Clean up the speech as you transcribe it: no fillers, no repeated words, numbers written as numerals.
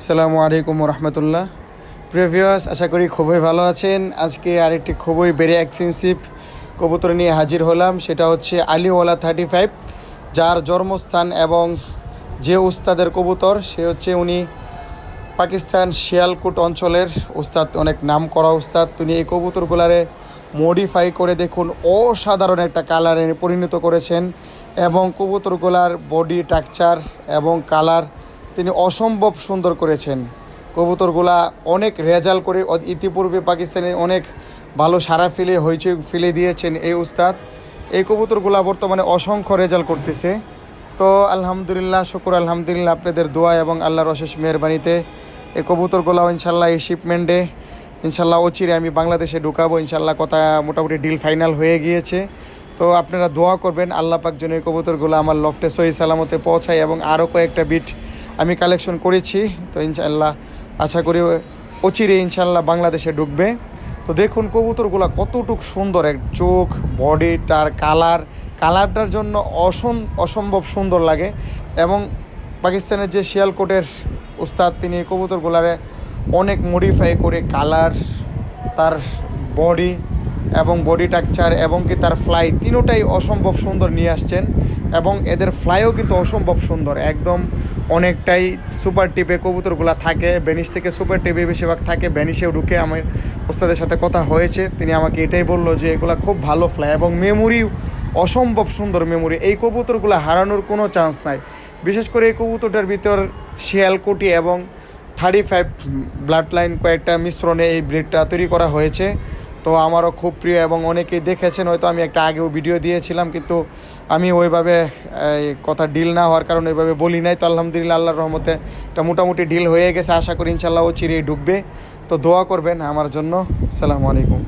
আসসালামু আলাইকুম রহমতুল্লাহ। প্রিভিয়াস আশা করি খুবই ভালো আছেন। আজকে আরেকটি খুবই ভেরি এক্সপেন্সিভ কবুতর নিয়ে হাজির হলাম। সেটা হচ্ছে আলিওয়ালা 35, যার জন্মস্থান এবং যে উস্তাদের কবুতর সে হচ্ছে উনি পাকিস্তান শিয়ালকোট অঞ্চলের উস্তাদ, অনেক নাম করা উস্তাদ। তিনি এই কবুতরগুলারে মডিফাই করে দেখুন অসাধারণ একটা কালারে পরিণত করেছেন এবং কবুতরগুলার বডি স্ট্রাকচার এবং কালার তিনি অসম্ভব সুন্দর করেছেন। কবুতরগুলা অনেক রেজাল্ট করে ইতিপূর্বে পাকিস্তানে অনেক ভালো সারা হইচই ফেলে দিয়েছেন এই উস্তাদ। এই কবুতরগুলা বর্তমানে অসংখ্য রেজাল্ট করতেছে। তো আলহামদুলিল্লাহ, শুকুর আলহামদুলিল্লাহ, আপনাদের দোয়া এবং আল্লাহর অশেষ মেহরবানিতে এই কবুতরগুলাও ইনশাল্লাহ এই শিপমেন্টে ইনশাল্লাহ অচিরে আমি বাংলাদেশে ঢুকাবো ইনশাল্লাহ। কথা মোটামুটি ডিল ফাইনাল হয়ে গিয়েছে। তো আপনারা দোয়া করবেন আল্লাহ পাক যেন এই কবুতরগুলো আমার লফটে সহি সালামতে পৌঁছায় এবং আরও কয়েকটা বিট আমি কালেকশন করেছি। তো ইনশাল্লাহ আশা করি অচিরে ইনশাল্লাহ বাংলাদেশে ঢুকবে। তো দেখুন কবুতরগুলো কতটুকু সুন্দর, এক চোখ, বডি, তার কালারটার জন্য অসম্ভব সুন্দর লাগে। এবং পাকিস্তানের যে শিয়ালকোটের উস্তাদ তিনি কবুতরগুলারে অনেক মডিফাই করে কালার, তার বডি এবং বডি স্ট্রাকচার এবং কি তার ফ্লাই তিনোটাই অসম্ভব সুন্দর নিয়ে আসছেন। এবং এদের ফ্লাইও কিন্তু অসম্ভব সুন্দর, একদম অনেকটাই সুপার টিপে কবুতরগুলো থাকে। বেনিশ থেকে সুপার টিপে বেশিরভাগ থাকে, বেনিশেও ঢুকে। আমার ওস্তাদের সাথে কথা হয়েছে, তিনি আমাকে এটাই বললো যে এগুলো খুব ভালো ফ্লাই এবং মেমোরি অসম্ভব সুন্দর মেমোরি। এই কবুতরগুলো হারানোর কোনো চান্স নাই। বিশেষ করে এই কবুতরটার ভিতর শিয়ালকুটি এবং 35 ব্লাড লাইন কয়েকটা মিশ্রণে এই ব্রিডটা তৈরি করা হয়েছে। তো আমারও খুব প্রিয় এবং অনেকেই দেখেছেন, হয়তো আমি একটা আগেও ভিডিও দিয়েছিলাম, কিন্তু আমি ওইভাবে কথা ডিল না হওয়ার কারণে ওইভাবে বলি নাই। তো আলহামদুলিল্লাহ আল্লাহর রহমতে একটা মোটামুটি ডিল হয়ে গেছে। আশা করি ইনশাল্লাহ ও চিরেই ঢুকবে। তো দোয়া করবেন আমার জন্য। আসসালামু আলাইকুম।